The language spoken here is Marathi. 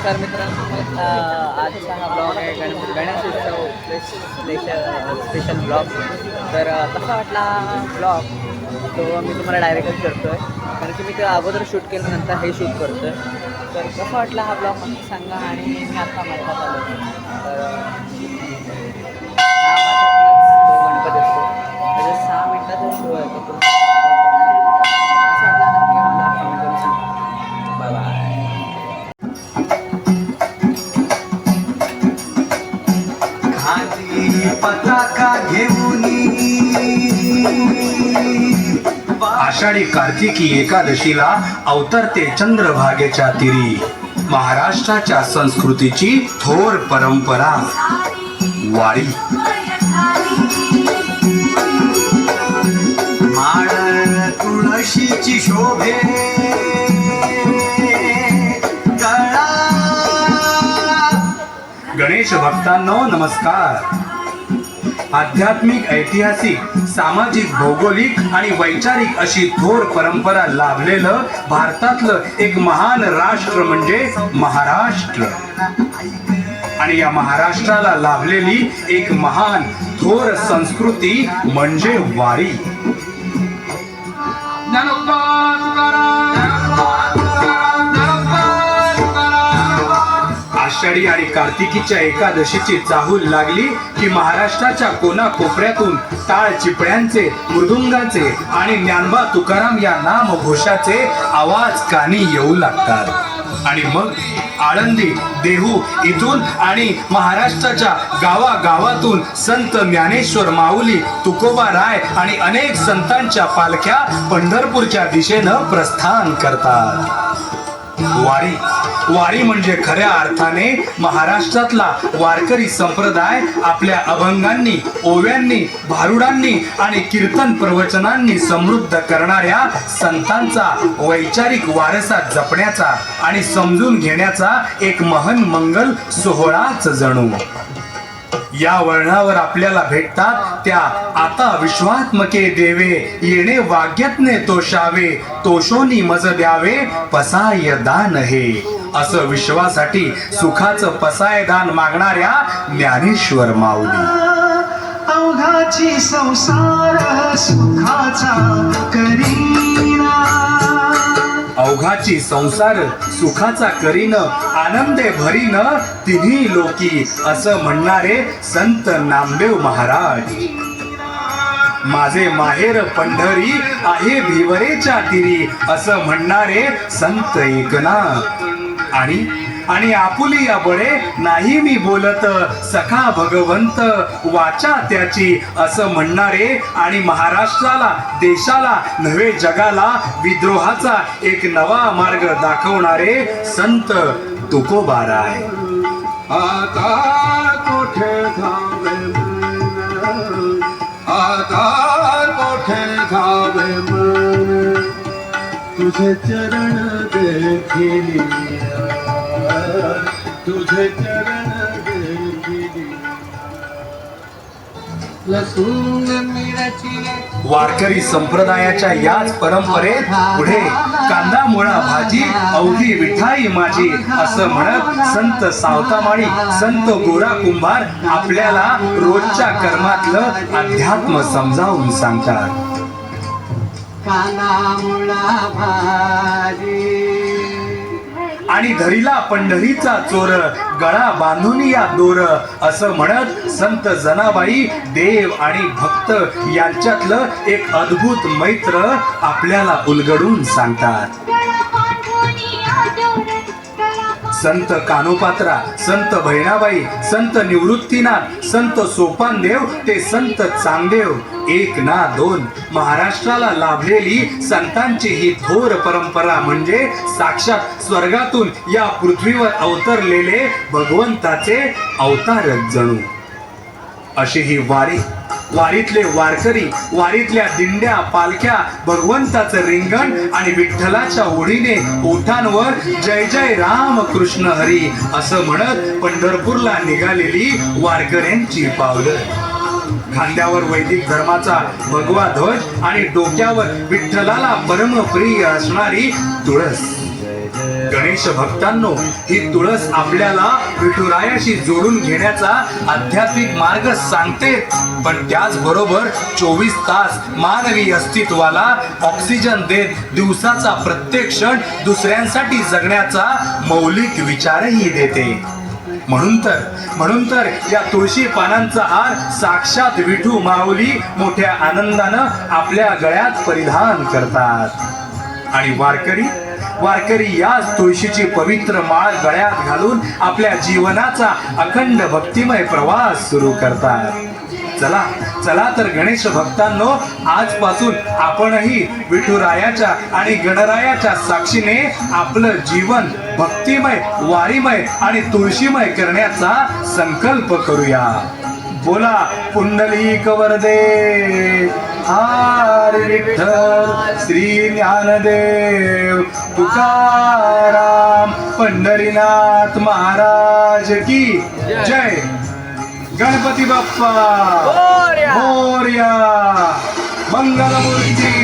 नमस्कार मित्रांनो, आजचा हा ब्लॉग आहे गणेश उत्सव स्पेशल ब्लॉग. तर कसा वाटला हा ब्लॉग तो मी तुम्हाला डायरेक्टच करतो आहे, कारण की मी ते अगोदर शूट केल्यानंतर हे शूट करतो आहे. तर कसा वाटला हा ब्लॉग मला सांगा. आणि मी आता म्हणतात आलो तर हा माझ्यातलाच तो गणपती असतो, म्हणजे 6 मिनिटाचा शो आहे तो. कसा वाटला नक्की मला कमेंट करून सांगा. Bye bye. पताका घेऊन आषाढी कार्तिकी एकादशीला अवतरते चंद्रभागेच्या तीरी महाराष्ट्राच्या संस्कृतीची थोर परंपरा वारी. माळ तुळशीची शोभे गणेश भक्तांनो नमस्कार. आध्यात्मिक, ऐतिहासिक, सामाजिक, भौगोलिक आणि वैचारिक अशी थोर परंपरा लाभलेलं भारतातलं एक महान राष्ट्र म्हणजे महाराष्ट्र. आणि या महाराष्ट्राला लाभलेली एक महान थोर संस्कृती म्हणजे वारी. आषाढी आणि कार्तिकीच्या एकादशीची चाहूल लागली की महाराष्ट्राच्या कोनाकोपऱ्यातून टाळ चिपळ्यांचे, मृदुंगाचे आणि ज्ञानबा तुकाराम या नामघोषाचे आवाज कानी येऊ लागतात. आणि मग आळंदी, देहू इथून आणि महाराष्ट्राच्या गावागावातून संत ज्ञानेश्वर माऊली, तुकोबा राय आणि अनेक संतांच्या पालख्या पंढरपूरच्या दिशेनं प्रस्थान करतात. वारी वारी म्हणजे खऱ्या अर्थाने महाराष्ट्रातला वारकरी संप्रदाय आपल्या अभंगांनी, ओव्यांनी, भारुडांनी आणि कीर्तन प्रवचनांनी समृद्ध करणाऱ्या संतांचा वैचारिक वारसा जपण्याचा आणि समजून घेण्याचा एक महन मंगल सोहळाच जणू. या वळणावर आपल्याला भेटतात त्या आता विश्वात्मके देवे येणे वाग्यज्ञे तोषावे तोषोनी मज द्यावे पसाय दान हे असं विश्वासाठी सुखाचं पसाय दान मागणाऱ्या ज्ञानेश्वर माऊली. अवघाची संसार सुखाचा करीना, अवघाची संसार सुखाचा करीन आनंदे भरीन तिन्ही लोकी असं म्हणणारे संत नामदेव महाराज. माझे माहेर पंढरी आहे भिवरेच्या तीरी असं म्हणणारे संत एकनाथ. आणि आपुली या बळे नाही मी बोलत सखा भगवंत वाचा त्याची असं म्हणणारे आणि महाराष्ट्राला, देशाला नव्हे जगाला विद्रोहाचा एक नवा मार्ग दाखवणारे संत तुकोबा राय. आता कोठे धावे मन, आता कोठे धावे मन, तुझे चरण देखिली, तुझे चरण देखिली. लसूण मिरची वारकरी संप्रदायाच्या याच परंपरेत पुढे कांदा मुळा भाजी अवघी विठाई माझी असं म्हणत संत सावतामाळी, संत गोरा कुंभार आपल्याला रोजच्या कर्मातलं अध्यात्म समजावून सांगतात. कांदा मुळा भाजी आणि धरीला पंढरीचा चोर गळा बांधून या दोर असं म्हणत संत जनाबाई देव आणि भक्त यांच्यातलं एक अद्भुत मैत्र आपल्याला उलगडून सांगतात. संत कानोपात्रा, संत बहिणाबाई, संत निवृत्तीनाथ, संत सोपानदेव ते संत चांगदेव, एक ना दोन महाराष्ट्राला लाभलेली संतांची ही थोर परंपरा म्हणजे साक्षात स्वर्गातून या पृथ्वीवर अवतरलेले भगवंताचे अवतारच जणू. अशी ही वारी, वारीतले वारकरी, वारीतल्या दिंड्या, पालख्या, भगवंताचं रिंगण आणि विठ्ठलाच्या ओढीने ओठांवर जय जय राम कृष्ण हरी असं म्हणत पंढरपूरला निघालेली वारकऱ्यांची पावलं. खांद्यावर वैदिक धर्माचा भगवा ध्वज आणि डोक्यावर विठ्ठलाला परमप्रिय असणारी तुळस. गणेश भक्तांनो, ही तुळस आपल्याला विठुरायाशी जोडून घेण्याचा आध्यात्मिक मार्ग सांगते, पण त्याचबरोबर 24 तास मानवी अस्तित्वाला ऑक्सिजन देत दिवसाचा प्रत्येक क्षण दुसऱ्यांसाठी जगण्याचा मौलिक विचारही देते. म्हणून तर या तुळशी पानांचा हार साक्षात विठू माऊली मोठ्या आनंदानं आपल्या गळ्यात परिधान करतात. आणि वारकरी या तुळशीची पवित्र माळ गळ्यात घालून आपल्या जीवनाचा अखंड भक्तिमय प्रवास सुरू करतात. चला तर गणेश भक्तांनो, आजपासून आपणही विठुरायाच्या आणि गणरायाच्या साक्षीने आपलं जीवन भक्तिमय, वारीमय आणि तुळशीमय करण्याचा संकल्प करूया. बोला पुंडलिक वरदे हरी विठ्ठल श्री ज्ञानदेव तुकाराम पंढरीनाथ महाराज की जय. गणपती बाप्पा मोरया. मंगलमूर्ती